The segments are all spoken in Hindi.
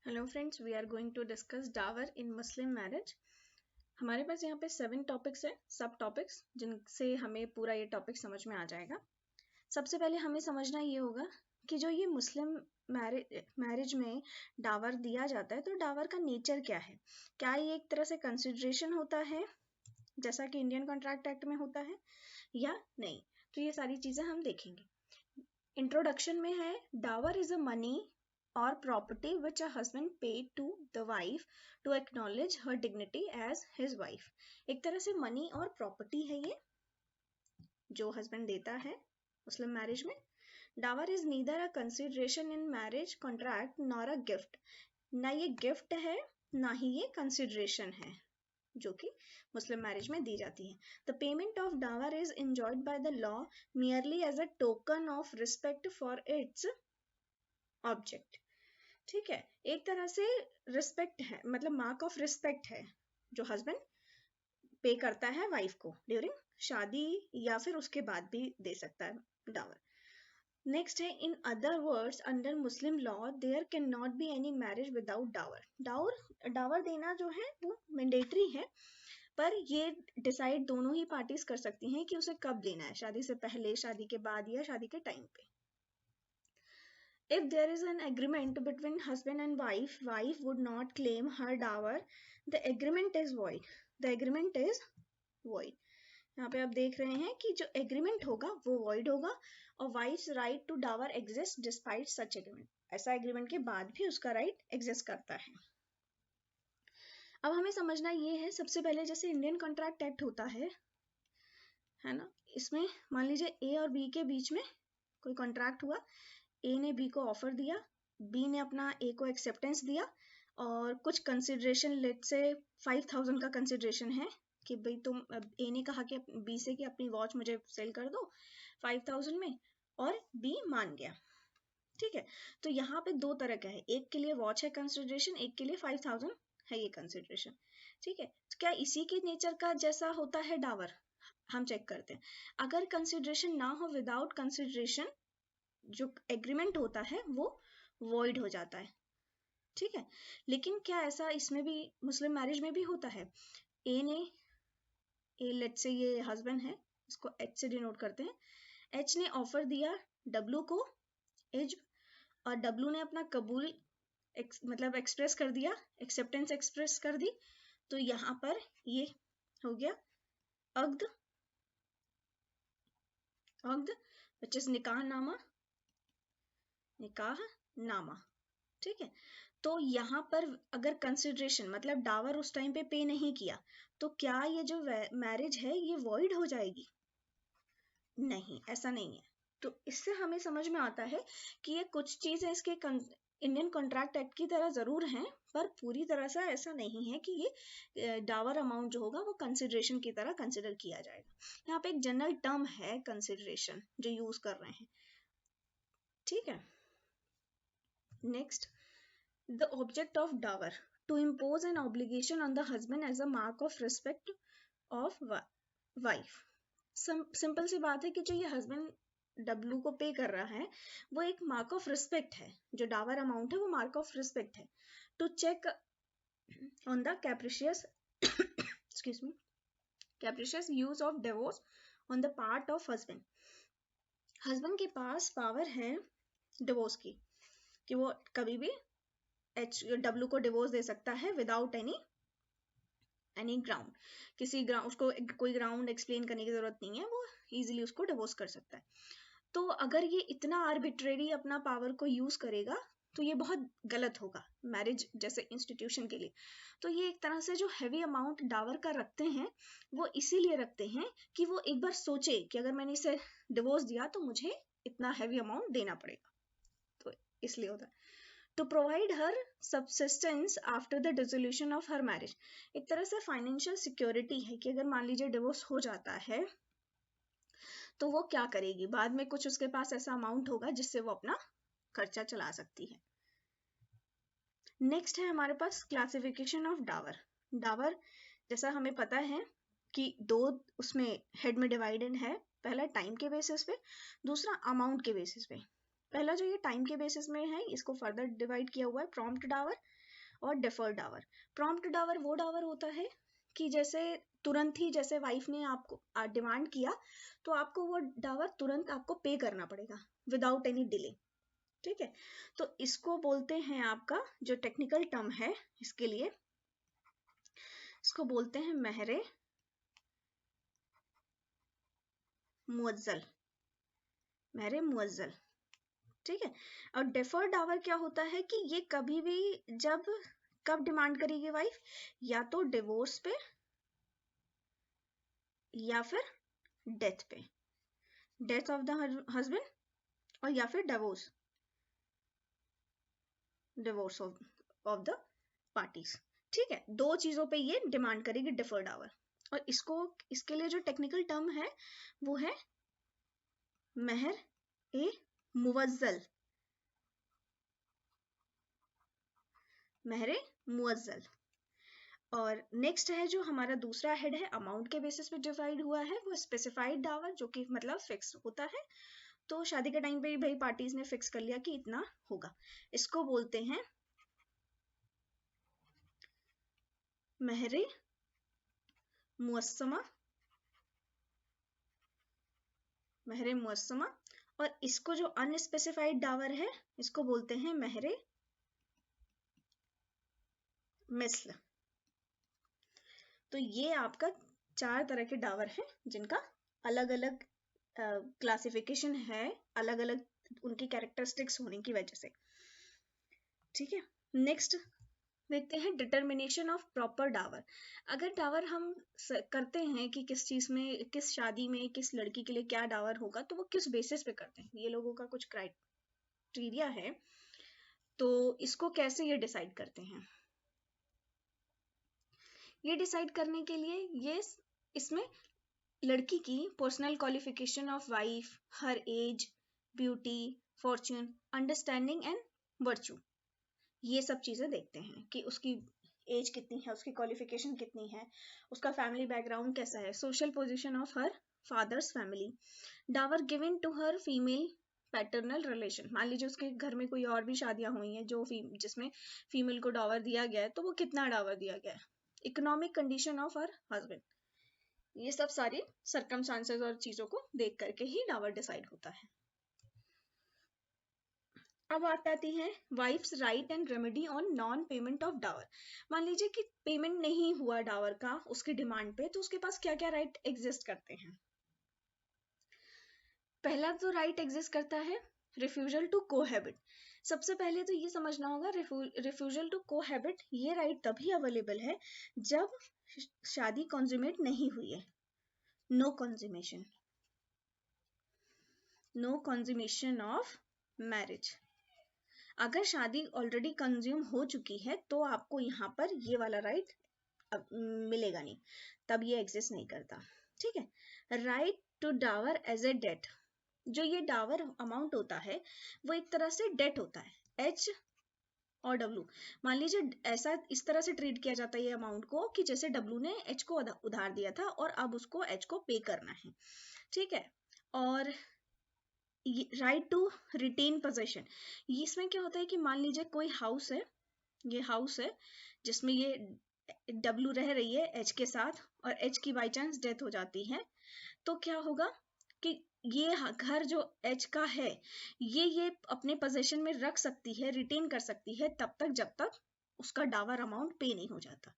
Hello friends, we are going to discuss dower in Muslim marriage. हमारे पास यहाँ पे 7 टॉपिक्स है, सब टॉपिक्स, जिनसे हमें पूरा ये टॉपिक समझ में आ जाएगा। सबसे पहले हमें समझना ये होगा कि जो ये मुस्लिम मैरिज में डावर दिया जाता है, तो डावर का नेचर क्या है। क्या ये एक तरह से कंसिडरेशन होता है जैसा कि इंडियन कॉन्ट्रैक्ट एक्ट में होता है, या नहीं। तो ये सारी चीज़ें हम देखेंगे। इंट्रोडक्शन में है, dower is a money or property which a husband paid to the wife to acknowledge her dignity as his wife। एक तरह से मनी और प्रॉपर्टी है ये जो हस्बैंड देता है मुस्लिम मैरिज में। Dower is neither a consideration in marriage contract nor a gift. ना ये गिफ्ट है ना ही ये कंसिडरेशन है जो कि मुस्लिम मैरिज में दी जाती है। The payment of dower is enjoyed by the law merely as a token of respect for its object। ठीक है, एक तरह से रिस्पेक्ट है, मतलब मार्क ऑफ रिस्पेक्ट है जो हस्बैंड पे करता है वाइफ को ड्यूरिंग शादी या फिर उसके बाद भी दे सकता है डावर। नेक्स्ट है, in other words under Muslim law there can not be any marriage without dower. Dower देना जो है वो मैंडेटरी है, पर ये डिसाइड दोनों ही पार्टीज कर सकती हैं कि उसे कब देना है, शादी से पहले, शादी के बाद या शादी के टाइम पे। If there is an agreement between husband and wife, wife would not claim her dower. The agreement is void. The agreement is void. यहाँ पे आप देख रहे हैं कि जो एग्रीमेंट होगा वो void होगा और wife's right to dower exist despite such agreement. ऐसा एग्रीमेंट के बाद भी उसका राइट एग्जिस्ट करता है। अब हमें समझना ये है, सबसे पहले जैसे इंडियन कॉन्ट्रैक्ट एक्ट होता है ना, इसमें मान लीजिए ए और बी के बीच में कोई कॉन्ट्रैक्ट हुआ, ए ने बी को ऑफर दिया, बी ने अपना ए को एक्सेप्टेंस दिया और कुछ कंसिडरेशन, लेट से 5000 का कंसिडरेशन है कि भाई तुम, ए ने कहा कि बी से कि अपनी वॉच मुझे सेल कर दो 5000 में, और बी मान गया। ठीक है, तो यहाँ पे दो तरह का है, एक के लिए वॉच है कंसिडरेशन, एक के लिए 5000 है ये कंसिडरेशन। ठीक है, तो क्या इसी के नेचर का जैसा होता है डावर, हम चेक करते हैं। अगर कंसिडरेशन ना हो, विदाउट कंसिडरेशन जो एग्रीमेंट होता है वो वॉइड हो जाता है। ठीक है, लेकिन क्या ऐसा इसमें भी मुस्लिम मैरिज में भी होता है। ए ने, ए लेट से ये हस्बैंड है, इसको एच से डिनोट करते हैं, एच ने ऑफर दिया डब्लू को एज, और डब्लू ने अपना कबूल मतलब एक्सप्रेस कर दिया, एक्सेप्टेंस एक्सप्रेस कर दी। तो यहाँ पर ये हो गया अक्द, विच इज निकाह नामा। ठीक है, तो यहाँ पर अगर कंसिडरेशन मतलब डावर उस टाइम पे नहीं किया, तो क्या ये जो मैरिज है ये वॉइड हो जाएगी? नहीं, ऐसा नहीं है। तो इससे हमें समझ में आता है कि ये कुछ चीजें इसके इंडियन कॉन्ट्रैक्ट एक्ट की तरह जरूर हैं, पर पूरी तरह से ऐसा नहीं है कि ये डावर अमाउंट जो होगा वो कंसिडरेशन की तरह कंसिडर किया जाएगा। यहाँ पे एक जनरल टर्म है कंसिडरेशन जो यूज कर रहे हैं। ठीक है, next, the object of dower to impose an obligation on the husband as a mark of respect of wife। Simple सी बात है कि जो ये हस्बैंड डब्लू को पे कर रहा है वो एक मार्क ऑफ रिस्पेक्ट है, जो डावर अमाउंट है वो मार्क ऑफ रिस्पेक्ट है। To check on the capricious excuse me capricious use of divorce on the part of husband. Husband के पास पावर है डिवोर्स की कि वो कभी भी डब्लू को डिवोर्स दे सकता है विदाउट एनी ग्राउंड। किसी ग्राउंड, उसको कोई ग्राउंड एक्सप्लेन करने की जरूरत नहीं है, वो इजीली उसको डिवोर्स कर सकता है। तो अगर ये इतना आर्बिट्रेरी अपना पावर को यूज करेगा तो ये बहुत गलत होगा मैरिज जैसे इंस्टीट्यूशन के लिए। तो ये एक तरह से जो हैवी अमाउंट डावर का रखते हैं वो इसीलिए रखते हैं कि वो एक बार सोचे कि अगर मैंने इसे डिवोर्स दिया तो मुझे इतना हैवी अमाउंट देना पड़ेगा, तो इसलिए होता है। To provide her subsistence after the dissolution of her marriage. एक तरह से फाइनेंशियल सिक्योरिटी है कि अगर मान लीजिए डिवोर्स हो जाता है तो वो क्या करेगी, बाद में कुछ उसके पास ऐसा अमाउंट होगा जिससे वो अपना खर्चा चला सकती है। नेक्स्ट है हमारे पास क्लासिफिकेशन ऑफ डावर। डावर जैसा हमें पता है कि दो उसमें हेड में डिवाइडेड है, पहला टाइम के बेसिस पे, दूसरा अमाउंट के बेसिस पे। पहला जो ये टाइम के बेसिस में है, इसको फर्दर डिवाइड किया हुआ है, प्रॉम्प्ट डावर और डेफर्ड डावर। प्रॉम्प्ट डावर वो डावर होता है कि जैसे तुरंत ही, जैसे वाइफ ने आपको डिमांड किया तो आपको वो डावर तुरंत आपको पे करना पड़ेगा विदाउट एनी डिले। ठीक है, तो इसको बोलते हैं, आपका जो टेक्निकल टर्म है इसके लिए, इसको बोलते हैं महरे मुअज्जल, महरे मुअज्जल। ठीक है, और डेफर्ड डावर क्या होता है कि ये कभी भी, जब कब डिमांड करेगी वाइफ, या तो डिवोर्स पे या फिर डेथ पे, डेथ ऑफ द हस्बैंड, और या फिर divorce, divorce of the parties. ठीक है, दो चीजों पे ये डिमांड करेगी डिफर्ड डावर। और इसके लिए जो टेक्निकल टर्म है वो है महर ए मुवज्जल, महरे मुअज्जल। और नेक्स्ट है जो हमारा दूसरा हेड है, अमाउंट के बेसिस पे डिवाइड हुआ है, वो स्पेसिफाइड डावर, जो कि मतलब फिक्स होता है। तो शादी के टाइम पे ही भाई पार्टीज ने फिक्स कर लिया कि इतना होगा। इसको बोलते हैं महरे मुअस्समा, महरे मुअस्समा। और इसको जो अनस्पेसिफाइड डावर है, इसको बोलते हैं महरे मिस्ल। तो ये आपका 4 तरह के डावर हैं जिनका अलग अलग क्लासिफिकेशन है, अलग अलग उनकी कैरेक्टरिस्टिक्स होने की वजह से। ठीक है, नेक्स्ट देखते हैं डिटर्मिनेशन ऑफ प्रॉपर डावर। अगर डावर हम करते हैं कि किस चीज में, किस शादी में किस लड़की के लिए क्या डावर होगा, तो वो किस बेसिस पे करते हैं, ये लोगों का कुछ क्राइटेरिया है। तो इसको कैसे ये डिसाइड करते हैं, ये डिसाइड करने के लिए ये इसमें लड़की की personal qualification of wife, her age, beauty, fortune, understanding and virtue, ये सब चीजें देखते हैं कि उसकी एज कितनी है, उसकी क्वालिफिकेशन कितनी है, उसका फैमिली बैकग्राउंड कैसा है, social position of her father's family, dower given to her female paternal relation. मान लीजिए उसके घर में कोई और भी शादियां हुई हैं जो जिसमें फीमेल को डावर दिया गया है, तो वो कितना डावर दिया गया है, economic condition of her husband, ये सब सारी सर्कमस्टांसेस और चीजों को देख करके ही डावर डिसाइड होता है। अब आती है wife's right and remedy on non payment of dower. मान लीजिए कि पेमेंट नहीं हुआ डावर का उसकी डिमांड पे, तो उसके पास क्या क्या राइट एग्जिस्ट करते हैं। पहला तो राइट एग्जिस्ट करता है रिफ्यूजल टू कोहैबिट। सबसे पहले तो ये समझना होगा, रिफ्यूजल टू कोहैबिट ये राइट तभी अवेलेबल है जब शादी कंज्यूमेट नहीं हुई है, no consummation, no consummation of marriage. अगर शादी ऑलरेडी कंज्यूम हो चुकी है तो आपको यहाँ पर ये वाला राइट मिलेगा नहीं, तब ये एग्जिस्ट नहीं करता। ठीक है, right to dower as a debt, जो ये डावर अमाउंट होता है वो एक तरह से डेट होता है, एच और डब्ल्यू। मान लीजिए ऐसा इस तरह से ट्रीट किया जाता है ये अमाउंट को कि जैसे डब्ल्यू ने एच को उधार दिया था और अब उसको एच को पे करना है। ठीक है, और राइट टू रिटेन पोजेशन, इसमें क्या होता है कि मान लीजिए कोई हाउस है, ये हाउस है जिसमें ये डब्ल्यू रह रही है एच के साथ, और एच की बाई चांस डेथ हो जाती है, तो क्या होगा कि ये घर जो एच का है ये अपने पोजेशन में रख सकती है, रिटेन कर सकती है तब तक जब तक उसका डावर अमाउंट पे नहीं हो जाता।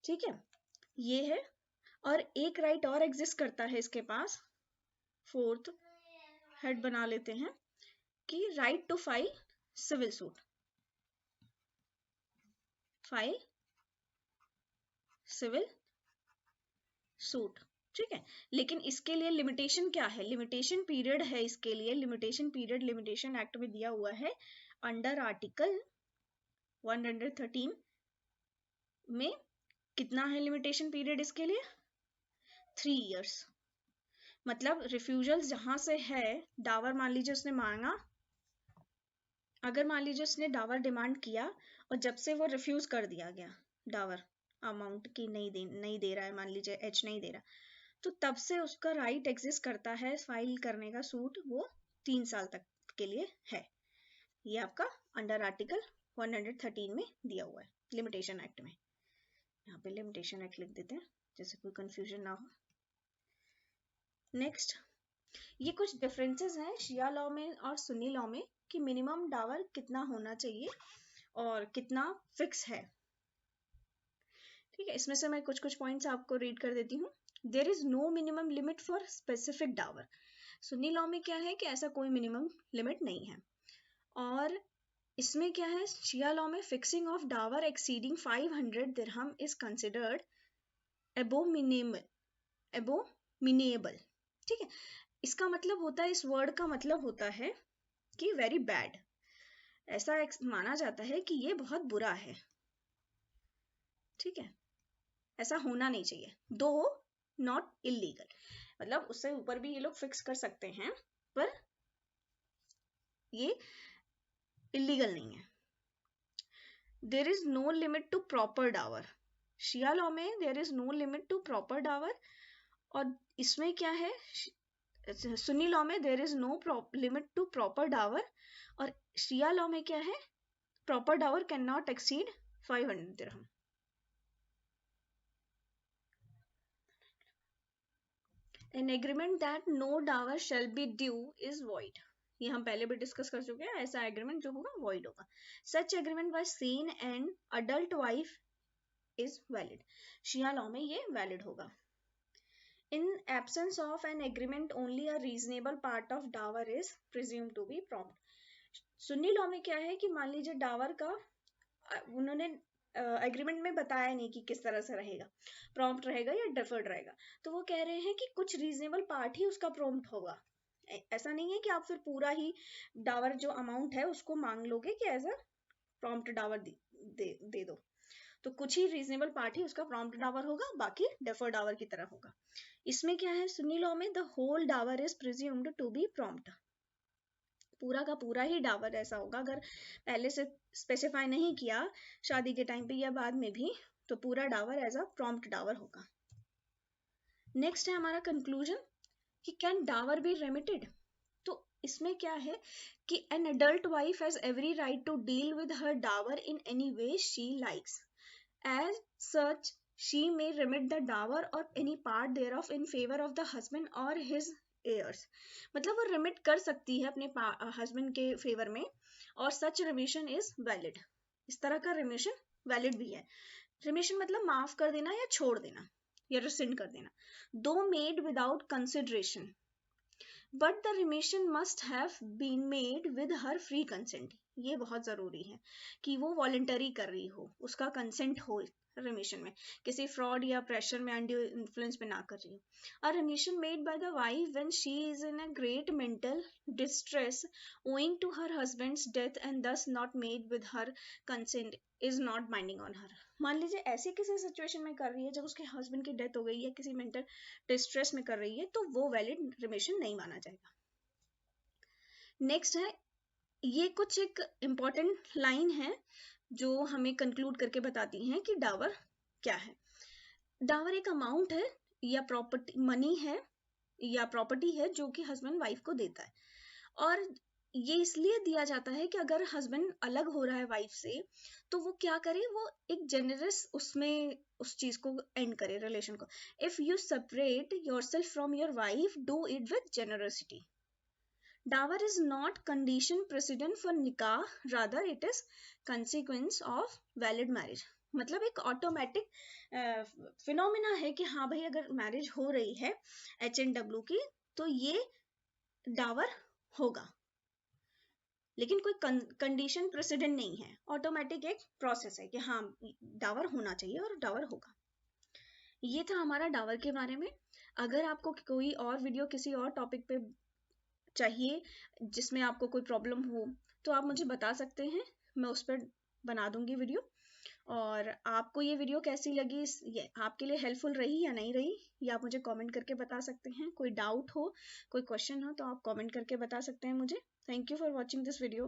ठीक है, ये है। और एक राइट और एग्जिस्ट करता है इसके पास, फोर्थ हेड बना लेते हैं कि right to file civil suit, file civil suit. ठीक है, लेकिन इसके लिए लिमिटेशन क्या है, लिमिटेशन पीरियड है इसके लिए, लिमिटेशन पीरियड लिमिटेशन एक्ट में दिया हुआ है अंडर आर्टिकल 113 में। कितना है लिमिटेशन पीरियड इसके लिए, 3 years। मतलब रिफ्यूजल जहां से है, डावर मान लीजिए उसने मांगा, अगर मान लीजिए उसने डावर डिमांड किया और जब से वो रिफ्यूज कर दिया गया, डावर अमाउंट की नहीं दे रहा है, मान लीजिए एच नहीं दे रहा, तो तब से उसका राइट एग्जिस्ट करता है फाइल करने का सूट, वो 3 साल तक के लिए है। ये आपका अंडर आर्टिकल 113 में दिया हुआ है, लिमिटेशन एक्ट में। यहाँ पे लिमिटेशन एक्ट लिख देते हैं जैसे कोई कंफ्यूजन ना हो। नेक्स्ट, ये कुछ डिफरेंसेस हैं शिया लॉ में और सुन्नी लॉ में कि मिनिमम डावर कितना होना चाहिए और कितना फिक्स है। ठीक है, इसमें से मैं कुछ कुछ पॉइंट्स आपको रीड कर देती हूँ। There is no minimum limit for specific dower. Sunni law में क्या है कि ऐसा कोई मिनिमम लिमिट नहीं है। और इसमें क्या है, शिया लॉ में fixing of dower exceeding 500 dirham is considered abominable. ठीक है, इसका मतलब होता है, इस वर्ड का मतलब होता है कि वेरी बैड। ऐसा माना जाता है कि ये बहुत बुरा है। ठीक है, ऐसा होना नहीं चाहिए, दो नॉट इलीगल, मतलब उससे ऊपर भी ये लोग फिक्स कर सकते हैं पर ये इलीगल नहीं है। There is no limit to proper dower. Shia law में there is no limit to proper dower, और इसमें क्या है, सुन्नी लॉ में there is no limit to proper dower, और शिया लॉ में क्या है, proper dower can not exceed 500 dirham. An agreement that no dower shall be due is void. ये हम पहले भी डिस्कस कर चुके हैं, ऐसा एग्रीमेंट जो होगा void होगा. Such agreement by sane and adult wife is valid. Shia law में ये valid होगा. In absence of an agreement, only a reasonable part of dower is presumed to be prompt. Sunni law में क्या है कि मान लीजिए डावर का उन्होंने एग्रीमेंट में बताया नहीं कि किस तरह से रहेगा, प्रॉम्प्ट रहेगा या डिफर्ड रहेगा, तो वो कह रहे हैं कि कुछ रीजनेबल पार्ट ही उसका प्रॉम्प्ट होगा। ऐसा नहीं है कि आप फिर पूरा ही डावर जो अमाउंट है उसको मांग लोगे कि एज अ प्रॉम्प्ट डावर दे दो, तो कुछ ही रीजनेबल पार्ट ही उसका प्रॉम्प्ट डावर होगा, बाकी डिफर्ड डावर की तरह होगा। इसमें क्या है, सुन्नी लॉ में the whole dower is presumed to be prompt. पूरा का पूरा ही डावर ऐसा होगा, अगर पहले से स्पेसिफाई नहीं किया शादी के टाइम पे या बाद में भी, तो पूरा Dawar as a prompt Dawar होगा। नेक्स्ट है हमारा कंक्लूजन कि कैन डावर बी रेमिटेड। तो इसमें क्या है कि an adult wife has every right to deal with her dower in any way she likes, as such she may remit the dower और any part thereof in favor of the husband or his heirs। मतलब वो रिमिट कर सकती है अपने हस्बैंड के फेवर में, और सच रिमिशन इज वैलिड। इस तरह का रिमिशन वैलिड भी है। रिमिशन मतलब माफ कर देना या छोड़ देना या रिसेंड कर देना, though made without consideration, but the remission must have been made with her free consent. ये बहुत जरूरी है कि वो वॉलंटरी कर रही हो, उसका कंसेंट हो रिमिशन में, किसी फ्रॉड या प्रेशर में अंडर इन्फ्लुएंस में ना कर रही हो। A remission made by the wife when she is in a great mental distress owing to her husband's death and thus not made with her consent is not binding on her. मान लीजिए ऐसी किसी सिचुएशन में कर रही है जब उसके हस्बैंड की डेथ हो गई है, किसी मेंटल डिस्ट्रेस में कर रही है, तो वो वैलिड रिमिशन नहीं माना जाएगा। नेक्स्ट है, ये कुछ एक इम्पॉर्टेंट लाइन है जो हमें कंक्लूड करके बताती हैं कि डावर क्या है। डावर एक अमाउंट है या प्रॉपर्टी मनी है या प्रॉपर्टी है जो कि हस्बैंड वाइफ को देता है, और ये इसलिए दिया जाता है कि अगर हस्बैंड अलग हो रहा है वाइफ से तो वो क्या करे, वो एक जेनरस उसमें उस चीज को एंड करे, रिलेशन को। If you separate yourself from your wife, do it with generosity. Dower is not condition precedent for nikah, rather it is consequence of valid marriage। मतलब एक ऑटोमेटिक फिनोमिना है कि हाँ भाई अगर मैरिज हो रही है HNW की तो ये डावर होगा, लेकिन कोई कंडीशन प्रेसिडेंट नहीं है, ऑटोमेटिक एक प्रोसेस है कि हाँ डावर होना चाहिए और डावर होगा। ये था हमारा डावर के बारे में। अगर आपको कोई और वीडियो किसी और टॉपिक पे चाहिए जिसमें आपको कोई प्रॉब्लम हो तो आप मुझे बता सकते हैं, मैं उस पर बना दूंगी वीडियो। और आपको ये वीडियो कैसी लगी, ये आपके लिए हेल्पफुल रही या नहीं रही, ये आप मुझे कमेंट करके बता सकते हैं। कोई डाउट हो, कोई क्वेश्चन हो तो आप कमेंट करके बता सकते हैं मुझे। Thank you for watching this video.